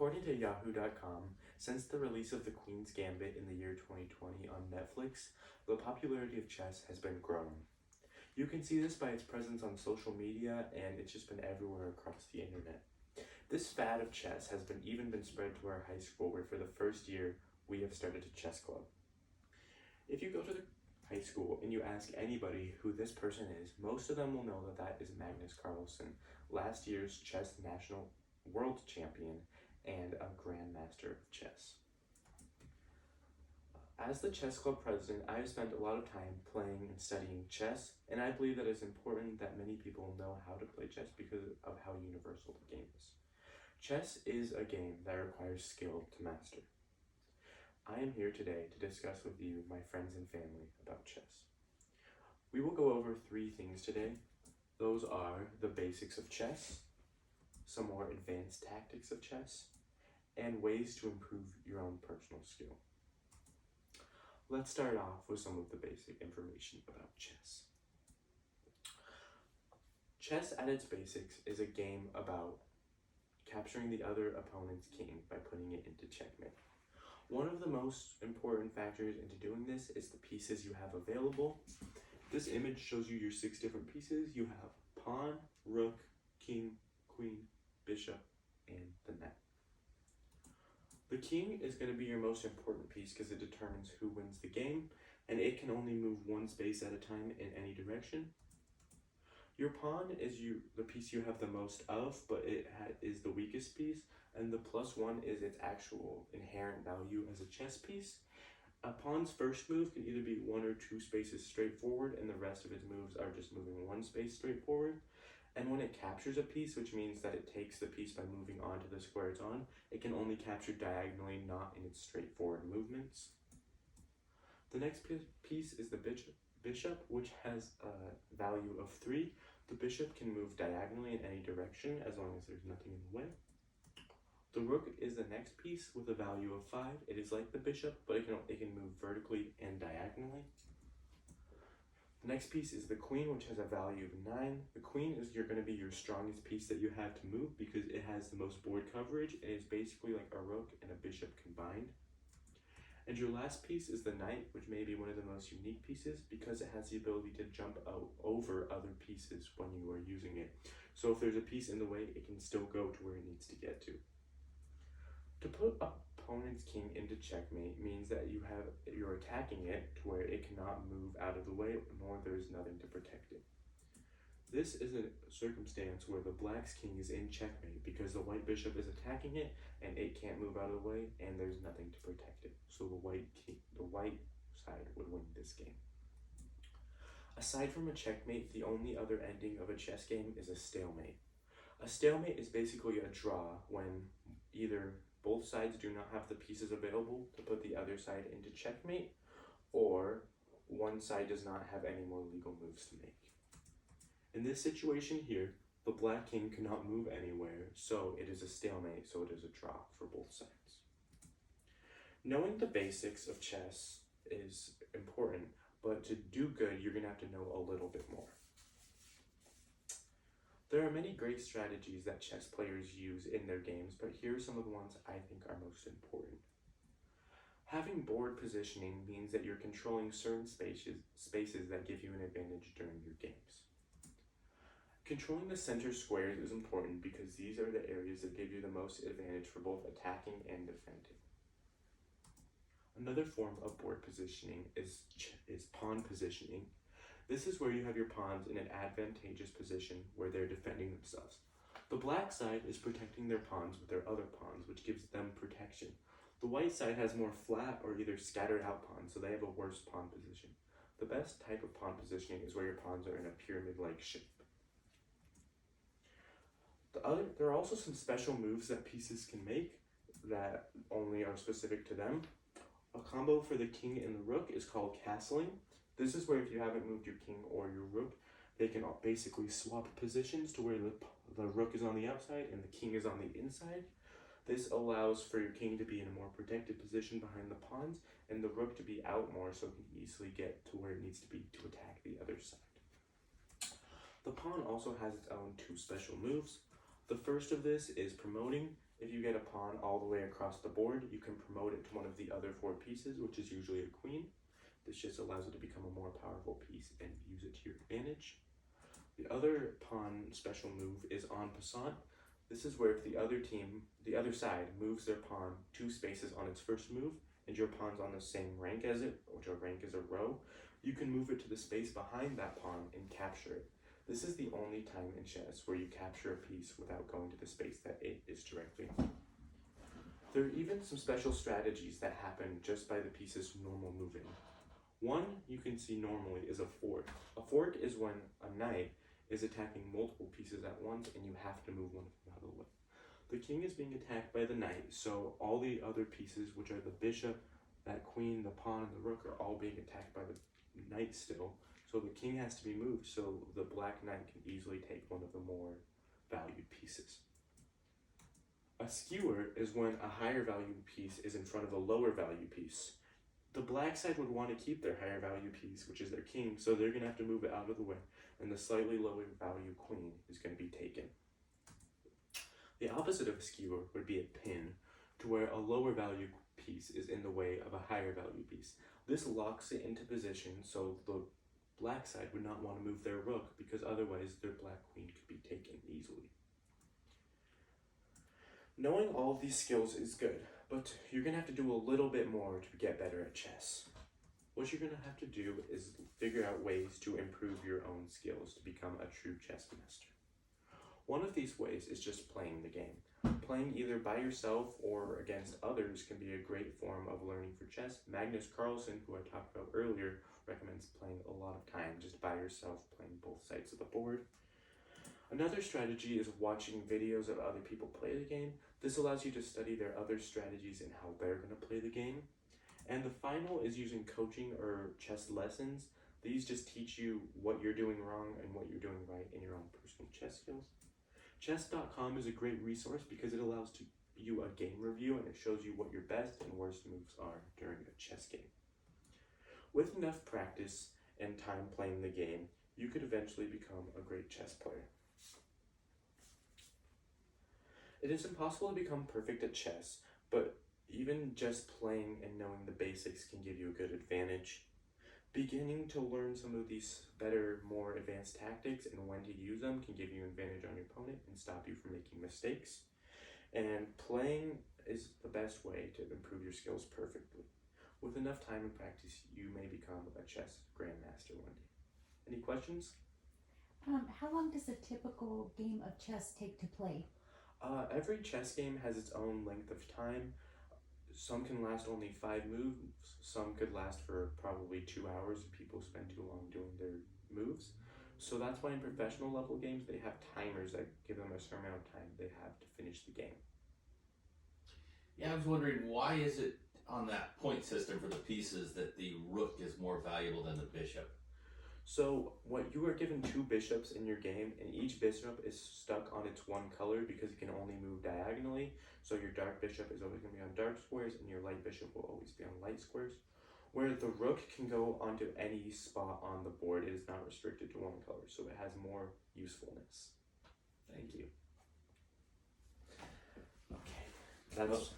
According to Yahoo.com, since the release of The Queen's Gambit in the year 2020 on Netflix, the popularity of chess has been growing. You can see this by its presence on social media, and it's just been everywhere across the internet. This fad of chess has even been spread to our high school, where for the first year, we have started a chess club. If you go to the high school and you ask anybody who this person is, most of them will know that is Magnus Carlsen, last year's chess national world champion and a grandmaster of chess. As the chess club president, I have spent a lot of time playing and studying chess, and I believe that it's important that many people know how to play chess because of how universal the game is. Chess is a game that requires skill to master. I am here today to discuss with you, my friends and family, about chess. We will go over 3 things today. Those are the basics of chess, some more advanced tactics of chess, and ways to improve your own personal skill. Let's start off with some of the basic information about chess. Chess at its basics is a game about capturing the other opponent's king by putting it into checkmate. One of the most important factors into doing this is the pieces you have available. This image shows you your 6 different pieces. You have pawn, rook, king, queen, bishop, and the knight. The king is going to be your most important piece because it determines who wins the game, and it can only move 1 space at a time in any direction. Your pawn is the piece you have the most of, but it is the weakest piece, and the +1 is its actual inherent value as a chess piece. A pawn's first move can either be 1 or 2 spaces straight forward, and the rest of its moves are just moving 1 space straight forward. And when it captures a piece, which means that it takes the piece by moving on to the square it's on, it can only capture diagonally, not in its straightforward movements. The next piece is the bishop, which has a value of 3. The bishop can move diagonally in any direction as long as there's nothing in the way. The rook is the next piece with a value of 5. It is like the bishop, but it can move vertically and diagonally. The next piece is the queen, which has a value of 9. The queen is going to be your strongest piece that you have to move because it has the most board coverage, and it's basically like a rook and a bishop combined. And your last piece is the knight, which may be one of the most unique pieces because it has the ability to jump out over other pieces when you are using it. So if there's a piece in the way, it can still go to where it needs to get to. To put opponent's king into checkmate means that you're attacking it to where it cannot move out of the way, nor there's nothing to protect it. This is a circumstance where the black's king is in checkmate because the white bishop is attacking it and it can't move out of the way and there's nothing to protect it. So the white side would win this game. Aside from a checkmate, the only other ending of a chess game is a stalemate. A stalemate is basically a draw when either both sides do not have the pieces available to put the other side into checkmate, or one side does not have any more legal moves to make. In this situation here, the black king cannot move anywhere, so it is a stalemate, so it is a draw for both sides. Knowing the basics of chess is important, but to do good, you're going to have to know a little bit more. There are many great strategies that chess players use in their games, but here are some of the ones I think are most important. Having board positioning means that you're controlling certain spaces that give you an advantage during your games. Controlling the center squares is important because these are the areas that give you the most advantage for both attacking and defending. Another form of board positioning is pawn positioning. This is where you have your pawns in an advantageous position where they're defending themselves. The black side is protecting their pawns with their other pawns, which gives them protection. The white side has more flat or either scattered out pawns, so they have a worse pawn position. The best type of pawn positioning is where your pawns are in a pyramid-like shape. There are also some special moves that pieces can make that only are specific to them. A combo for the king and the rook is called castling. This is where if you haven't moved your king or your rook, they can basically swap positions to where the rook is on the outside and the king is on the inside. This allows for your king to be in a more protected position behind the pawns and the rook to be out more so it can easily get to where it needs to be to attack the other side. The pawn also has its own 2 special moves. The first of this is promoting, If you get a pawn all the way across the board, you can promote it to one of the other 4 pieces, which is usually a queen. This just allows it to become a more powerful piece and use it to your advantage. The other pawn special move is en passant. This is where if the other side moves their pawn 2 spaces on its first move, and your pawn's on the same rank as it, which a rank is a row, you can move it to the space behind that pawn and capture it. This is the only time in chess where you capture a piece without going to the space that it is directly on. There are even some special strategies that happen just by the piece's normal moving. One you can see normally is a fork. A fork is when a knight is attacking multiple pieces at once and you have to move one of them out of the way. The king is being attacked by the knight, so all the other pieces, which are the bishop, that queen, the pawn, and the rook, are all being attacked by the knight still. So the king has to be moved so the black knight can easily take one of the more valued pieces. A skewer is when a higher valued piece is in front of a lower value piece. The black side would want to keep their higher value piece, which is their king, so they're going to have to move it out of the way, and the slightly lower value queen is going to be taken. The opposite of a skewer would be a pin, to where a lower value piece is in the way of a higher value piece. This locks it into position, so the black side would not want to move their rook, because otherwise their black queen could be taken easily. Knowing all of these skills is good, but you're going to have to do a little bit more to get better at chess. What you're going to have to do is figure out ways to improve your own skills to become a true chess master. One of these ways is just playing the game. Playing either by yourself or against others can be a great form of learning for chess. Magnus Carlsen, who I talked about earlier, recommends playing a lot of time just by yourself, playing both sides of the board. Another strategy is watching videos of other people play the game. This allows you to study their other strategies and how they're going to play the game. And the final is using coaching or chess lessons. These just teach you what you're doing wrong and what you're doing right in your own personal chess skills. Chess.com is a great resource because it allows you a game review and it shows you what your best and worst moves are during a chess game. With enough practice and time playing the game, you could eventually become a great chess player. It is impossible to become perfect at chess, but even just playing and knowing the basics can give you a good advantage. Beginning to learn some of these better, more advanced tactics and when to use them can give you an advantage on your opponent and stop you from making mistakes. And playing is the best way to improve your skills perfectly. With enough time and practice, you may become a chess grandmaster one day. Any questions? How long does a typical game of chess take to play? Every chess game has its own length of time. Some can last only 5 moves, some could last for probably 2 hours if people spend too long doing their moves. So that's why in professional level games they have timers that give them a certain amount of time they have to finish the game. Yeah, I was wondering, why is it on that point system for the pieces that the rook is more valuable than the bishop? So what you are given 2 bishops in your game, and each bishop is stuck on its one color because it can only move diagonally. So your dark bishop is always going to be on dark squares and your light bishop will always be on light squares. Where the rook can go onto any spot on the board, it is not restricted to one color, so it has more usefulness. Thank you. Okay, that's